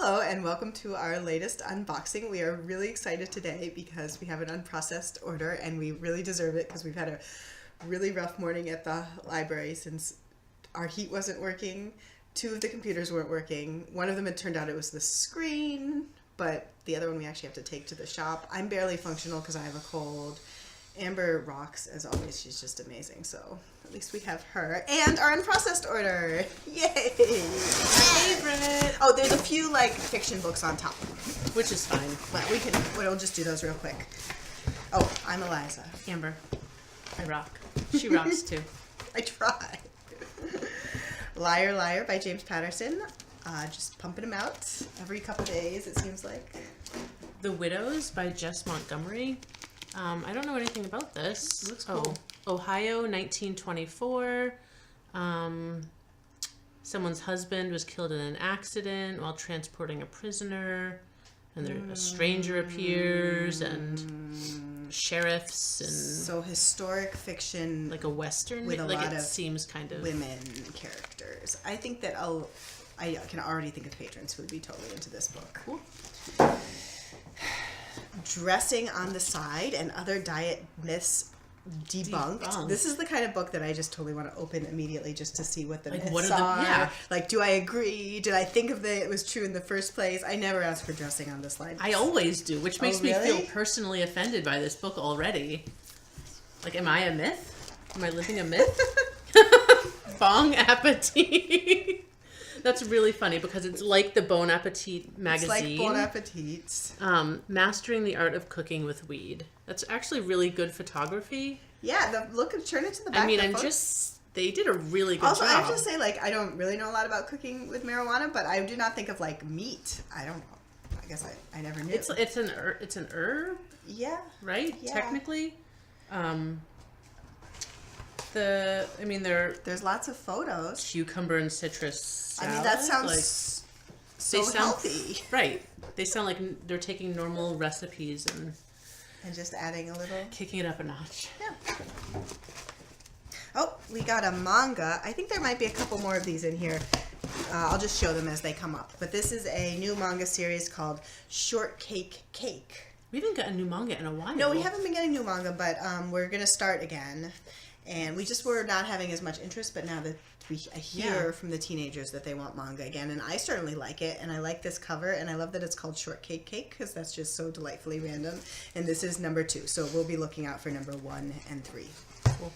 Hello and welcome to our latest unboxing. We are really excited today because we have an unprocessed order and we really deserve it because we've had a really rough morning at the library since our heat wasn't working. Two of the computers weren't working. One of them, it turned out it was the screen, but the other one we actually have to take to the shop. I'm barely functional because I have a cold. Amber rocks as always. She's just amazing. So at least we have her and our unprocessed order. Yay! My favorite. Oh, there's a few like fiction books on top, which is fine. But we'll just do those real quick. Oh, I'm Eliza. Amber. I rock. She rocks too. I try. Liar Liar by James Patterson. Just pumping them out every couple days, it seems like. The Widows by Jess Montgomery. I don't know anything about this. It looks cool. Ohio, 1924. Someone's husband was killed in an accident while transporting a prisoner. And a stranger appears, and sheriffs, and... So historic fiction... Like a Western? With a like lot it of seems kind of... women characters. I think that I can already think of patrons who would be totally into this book. Cool. Dressing on the Side and Other Diet Myths Debunked. This is the kind of book that I just totally want to open immediately just to see what the myths are. Yeah. Like, do I agree? Did I think of it was true in the first place? I never asked for dressing on the slide. I always do, which makes me feel personally offended by this book already. Like, am I a myth? Am I living a myth? Bong Appetit. That's really funny because it's like the Bon Appetit magazine. It's like Bon Appetit. Mastering the Art of Cooking with Weed. That's actually really good photography. Yeah, turn it to the back. I mean, they did a really good job. Also, I have to say, like, I don't really know a lot about cooking with marijuana, but I do not think of, like, meat. I don't know. I guess I never knew. It's an herb. Yeah. Right? Yeah. Technically. There's lots of photos. Cucumber and citrus salad. I mean, that sounds so healthy. Right. They sound like they're taking normal recipes and just adding a little. Kicking it up a notch. Yeah. Oh, we got a manga. I think there might be a couple more of these in here. I'll just show them as they come up. But this is a new manga series called Shortcake Cake. We haven't gotten new manga in a while. No, we haven't been getting new manga, but we're going to start again. And we just were not having as much interest, but now that I hear from the teenagers that they want manga again, and I certainly like it, and I like this cover, and I love that it's called Shortcake Cake, because that's just so delightfully random. And this is number 2, so we'll be looking out for number 1 and 3. Cool.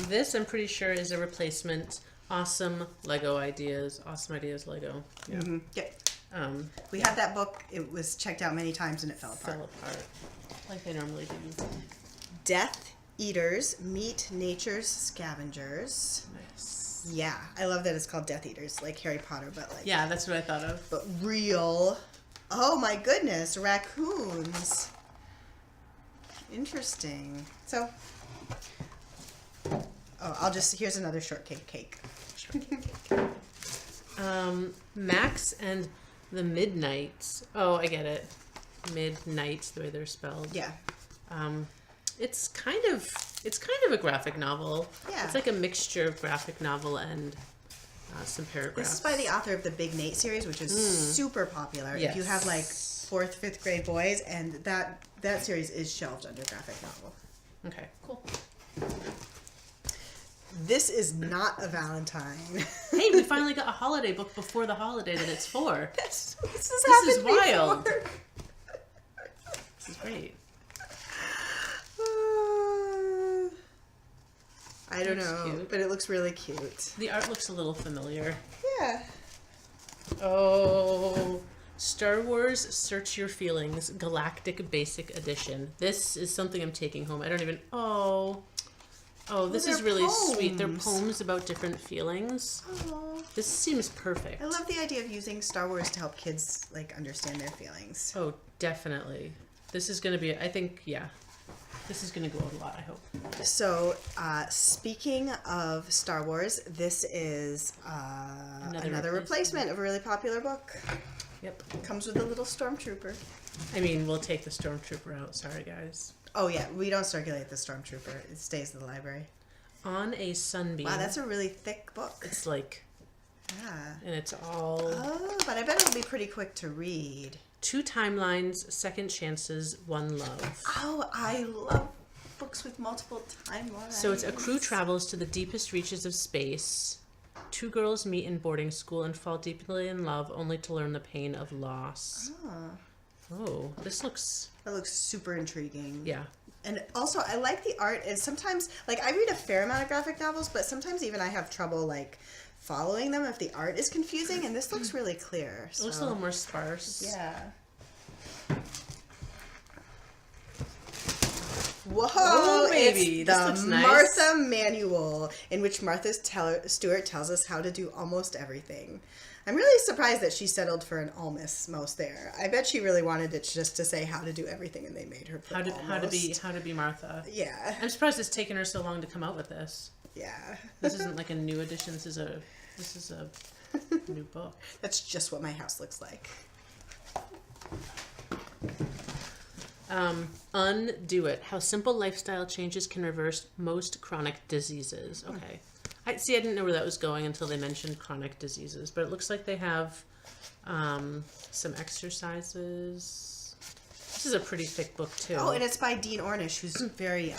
This, I'm pretty sure, is a replacement. Awesome Lego ideas. Awesome ideas Lego. Yeah. Mm-hmm. Yeah. We had that book. It was checked out many times, and it fell apart. Like they normally do. Death Eaters Meet Nature's Scavengers. Nice. Yeah, I love that it's called Death Eaters, like Harry Potter, but like... Yeah, that's what I thought of. But real. Oh my goodness, raccoons. Interesting. So... Oh, here's another Shortcake Cake. Shortcake Cake. Max and the Midknights. Oh, I get it. Midknights, the way they're spelled. Yeah. It's kind of a graphic novel. Yeah. It's like a mixture of graphic novel and some paragraphs. This is by the author of the Big Nate series, which is super popular. Yes. If you have like 4th, 5th grade boys, and that series is shelved under graphic novel. Okay, cool. This is not a Valentine. Hey, we finally got a holiday book before the holiday that it's for. This is wild. This is great. I don't know, but it looks really cute. The art looks a little familiar. Yeah. Oh, Star Wars Search Your Feelings Galactic Basic Edition. This is something I'm taking home. I don't even... Oh, this is really sweet. They're poems about different feelings. Oh. This seems perfect. I love the idea of using Star Wars to help kids like understand their feelings. Oh, definitely. This is going to be, I think, yeah. This is going to go out a lot, I hope. So, speaking of Star Wars, this is another replacement of a really popular book. Yep. Comes with a little stormtrooper. I mean, we'll take the stormtrooper out. Sorry, guys. Oh, yeah. We don't circulate the stormtrooper. It stays in the library. On a Sunbeam. Wow, that's a really thick book. It's like... Yeah. And it's all... but I bet it'll be pretty quick to read. 2 timelines, second chances, 1 love. Oh, I love books with multiple timelines. So it's a crew travels to the deepest reaches of space. 2 girls meet in boarding school and fall deeply in love, only to learn the pain of loss. Oh, this looks... That looks super intriguing. Yeah. And also, I like the art. And sometimes, like, I read a fair amount of graphic novels, but sometimes even I have trouble, like, following them if the art is confusing. And this looks really clear. So. It looks a little more sparse. Yeah. Whoa, oh, baby. It's This the looks nice. Martha Manual, in which Stewart tells us how to do almost everything. I'm really surprised that she settled for an almost there. I bet she really wanted it just to say how to do everything, and they made her put how to be Martha. Yeah. I'm surprised it's taken her so long to come out with this. Yeah. This isn't like a new edition. This is a new book. That's just what my house looks like. Undo It. How simple lifestyle changes can reverse most chronic diseases. Okay. I didn't know where that was going until they mentioned chronic diseases, but it looks like they have some exercises. This is a pretty thick book too. Oh, and it's by Dean Ornish, who's very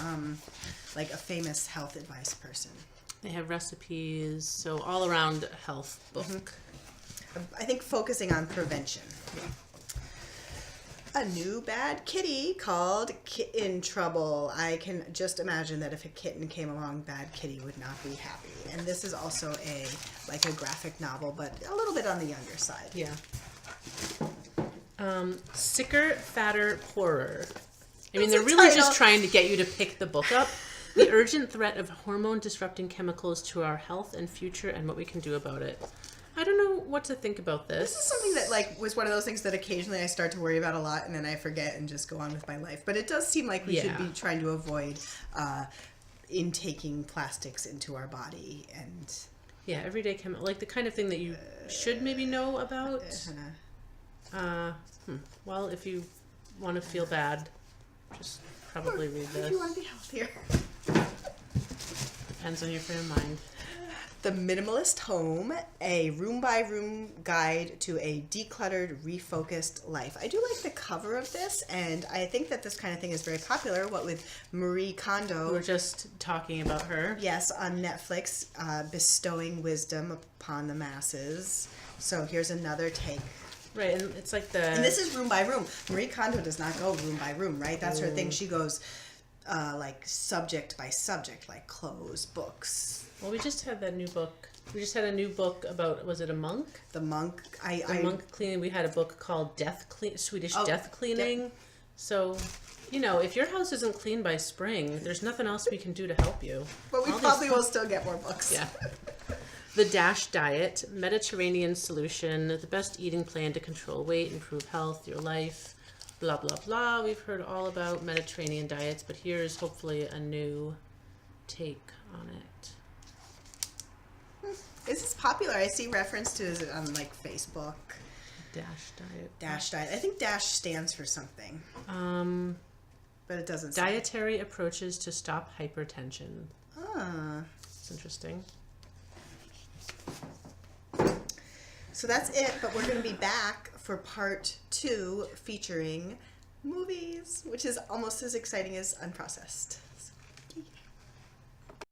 like a famous health advice person. They have recipes, so all around health book. I think focusing on prevention. Yeah. A new bad kitty called Kitten Trouble. I can just imagine that if a kitten came along, Bad Kitty would not be happy. And this is also a graphic novel, but a little bit on the younger side. Yeah. Sicker, Fatter, Poorer. I mean, they're really just trying to get you to pick the book up. The urgent threat of hormone-disrupting chemicals to our health and future and what we can do about it. I don't know what to think about this. This is something that was one of those things that occasionally I start to worry about a lot and then I forget and just go on with my life. But it does seem like we should be trying to avoid intaking plastics into our body and everyday like the kind of thing that you should maybe know about. Well, if you want to feel bad, just probably read this. If you want to be healthier. Depends on your frame of mind. The Minimalist Home, a room-by-room guide to a decluttered, refocused life. I do like the cover of this, and I think that this kind of thing is very popular, what with Marie Kondo. We were just talking about her. Yes, on Netflix, bestowing wisdom upon the masses. So here's another take. Right, and it's like And this is room by room. Marie Kondo does not go room by room, right? That's her thing. She goes like subject by subject, like clothes, books. Well, we just had that new book. We just had a new book about, was it a monk? The monk. Monk cleaning. We had a book called Swedish Death Cleaning. Yep. So, if your house isn't clean by spring, there's nothing else we can do to help you. But we probably will still get more books. Yeah. The DASH Diet, Mediterranean Solution, the best eating plan to control weight, improve health, your life, blah, blah, blah. We've heard all about Mediterranean diets, but here's hopefully a new take on it. Is this popular? I see reference to it on Facebook. DASH Diet. DASH Diet. I think DASH stands for something. But it doesn't say. Dietary approaches to stop hypertension. It's interesting. So that's it, but we're going to be back for part 2 featuring movies, which is almost as exciting as Unprocessed.